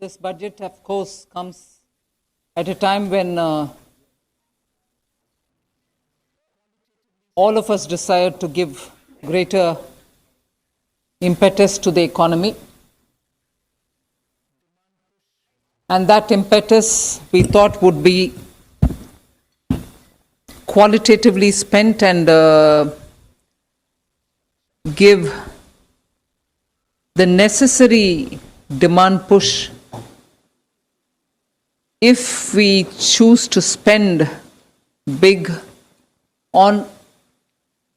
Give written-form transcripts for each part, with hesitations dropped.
This budget, of course, comes at a time when all of us desire to give greater impetus to the economy. And that impetus we thought would be qualitatively spent and give the necessary demand push if we choose to spend big on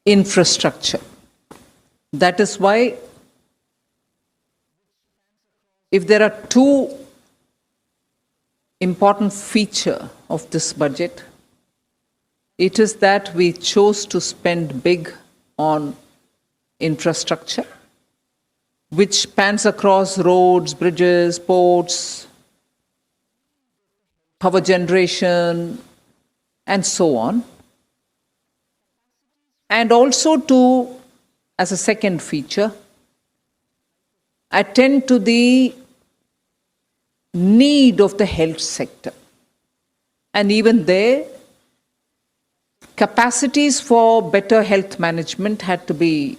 infrastructure. That is why, if there are two important features of this budget, it is that we chose to spend big on infrastructure, which spans across roads, bridges, ports, power generation, and so on. And also to, as a second feature, attend to the need of the health sector. And even there, capacities for better health management had to be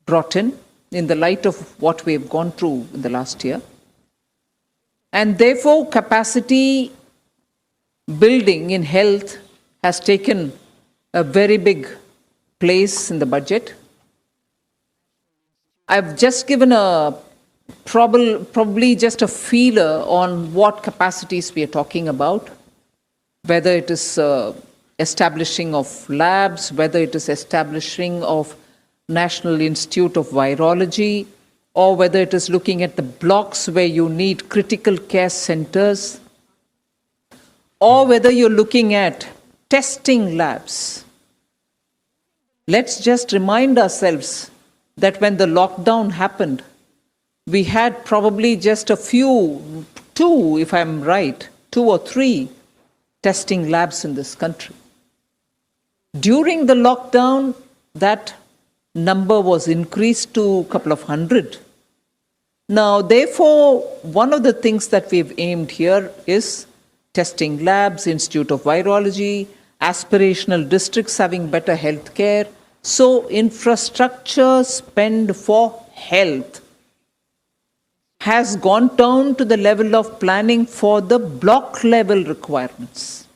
brought in the light of what we have gone through in the last year. And therefore, capacity building in health has taken a very big place in the budget. I've just given a probably just a feeler on what capacities we are talking about, whether it is establishing of labs, whether it is establishing of National Institute of Virology, or whether it is looking at the blocks where you need critical care centers, or whether you're looking at testing labs. Let's just remind ourselves that when the lockdown happened, we had probably just a few, two, if I'm right, 2 or 3 testing labs in this country. During the lockdown, that number was increased to a couple of hundred. Now, therefore, one of the things that we've aimed here is testing labs, Institute of Virology, aspirational districts having better health care. So, infrastructure spend for health has gone down to the level of planning for the block level requirements,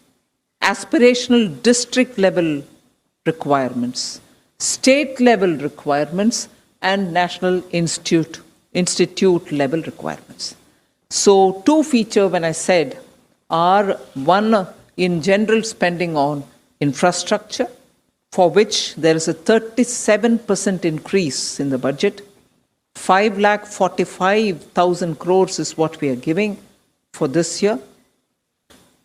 aspirational district level requirements, state level requirements, and national institute level requirements. So 2 features, when I said, are one, in general spending on infrastructure, for which there is a 37% increase in the budget. 5,45,000 crores is what we are giving for this year.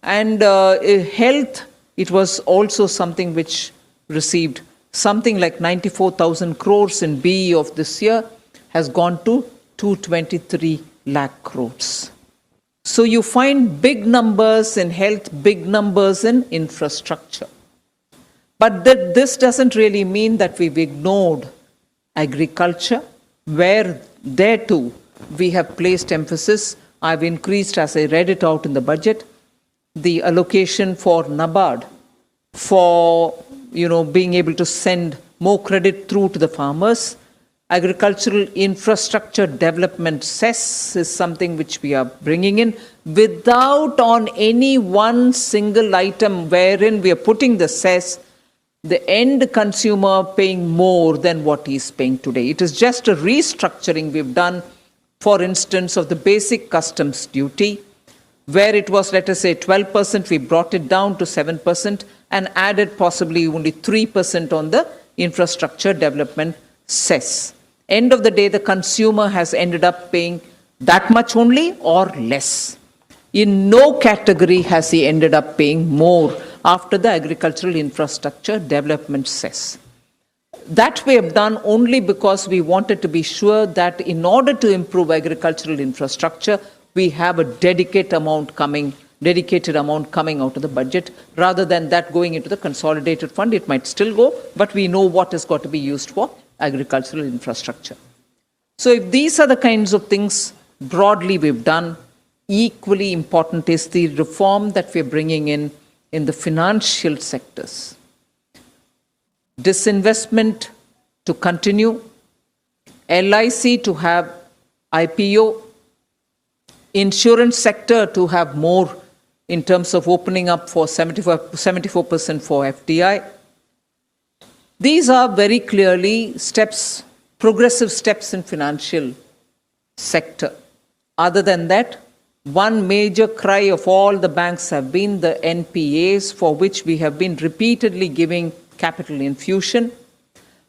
And health, it was also something which received something like 94,000 crores in BE of this year, has gone to 223 lakh crores. So you find big numbers in health, big numbers in infrastructure. But this doesn't really mean that we've ignored agriculture, where there too we have placed emphasis. I've increased, as I read it out in the budget, the allocation for NABARD for being able to send more credit through to the farmers. Agricultural infrastructure development cess is something which we are bringing in without on any one single item wherein we are putting the cess, the end consumer paying more than what he is paying today. It is just a restructuring we've done, for instance, of the basic customs duty, where it was, let us say, 12%, we brought it down to 7% and added possibly only 3% on the infrastructure development cess. End of the day, the consumer has ended up paying that much only or less. In no category has he ended up paying more after the agricultural infrastructure development cess. That we have done only because we wanted to be sure that in order to improve agricultural infrastructure, we have a dedicated amount coming out of the budget, rather than that going into the consolidated fund. It might still go, but we know what has got to be used for agricultural infrastructure. So if these are the kinds of things broadly we've done, equally important is the reform that we're bringing in the financial sectors. Disinvestment to continue, LIC to have IPO, insurance sector to have more in terms of opening up for 74% for FDI. These are very clearly steps, progressive steps in financial sector. Other than that, one major cry of all the banks have been the NPAs, for which we have been repeatedly giving capital infusion.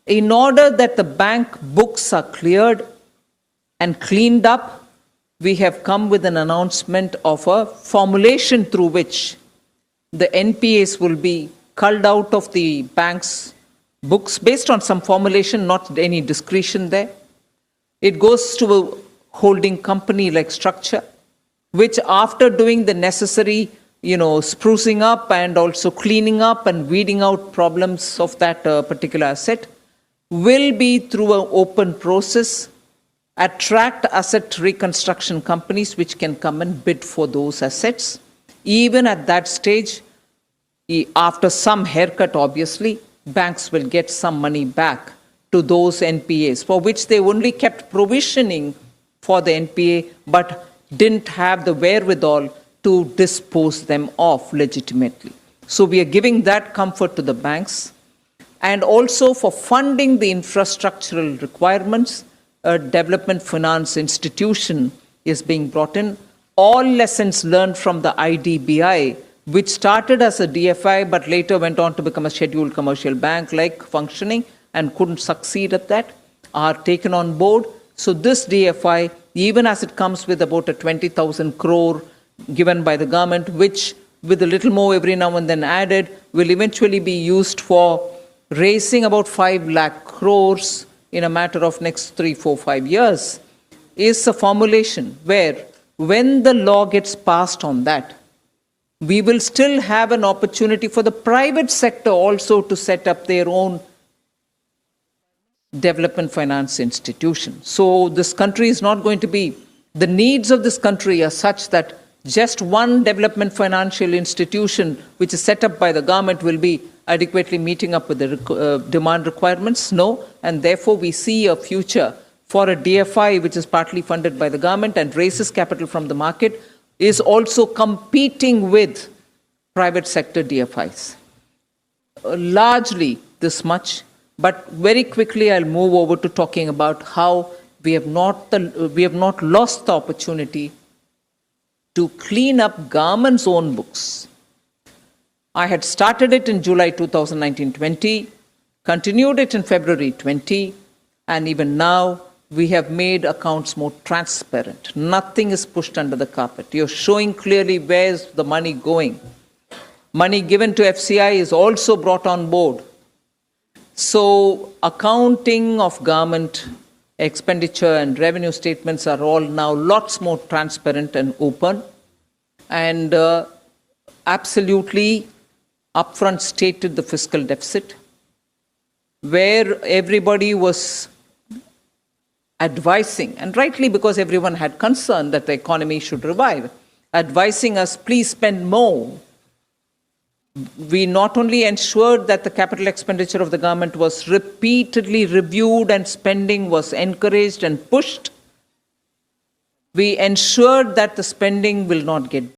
In order that the bank books are cleared and cleaned up, we have come with an announcement of a formulation through which the NPAs will be culled out of the bank's books based on some formulation, not any discretion there. It goes to a holding company like structure, which after doing the necessary, sprucing up and also cleaning up and weeding out problems of that particular asset, will be through an open process, attract asset reconstruction companies which can come and bid for those assets. Even at that stage, after some haircut, obviously, banks will get some money back to those NPAs, for which they only kept provisioning for the NPA, but didn't have the wherewithal to dispose them off legitimately. So we are giving that comfort to the banks. And also for funding the infrastructural requirements, a development finance institution is being brought in. All lessons learned from the IDBI, which started as a DFI but later went on to become a scheduled commercial bank-like functioning and couldn't succeed at that, are taken on board. So this DFI, even as it comes with about a 20,000 crore given by the government, which with a little more every now and then added, will eventually be used for raising about 5 lakh crores in a matter of next 3, 4, 5 years, is a formulation where when the law gets passed on that, we will still have an opportunity for the private sector also to set up their own development finance institution. So this country is not going to be, the needs of this country are such that just one development financial institution which is set up by the government will be adequately meeting up with the demand requirements. No, and therefore we see a future for a DFI which is partly funded by the government and raises capital from the market, is also competing with private sector DFIs. Largely this much. But very quickly, I'll move over to talking about how we have not lost the opportunity to clean up government's own books. I had started it in July 2019-20, continued it in February 20, and even now we have made accounts more transparent. Nothing is pushed under the carpet. You're showing clearly where's the money going. Money given to FCI is also brought on board. So accounting of government expenditure and revenue statements are all now lots more transparent and open, and absolutely upfront stated the fiscal deficit, where everybody was advising, and rightly because everyone had concern that the economy should revive, advising us, please spend more. We not only ensured that the capital expenditure of the government was repeatedly reviewed and spending was encouraged and pushed, we ensured that the spending will not get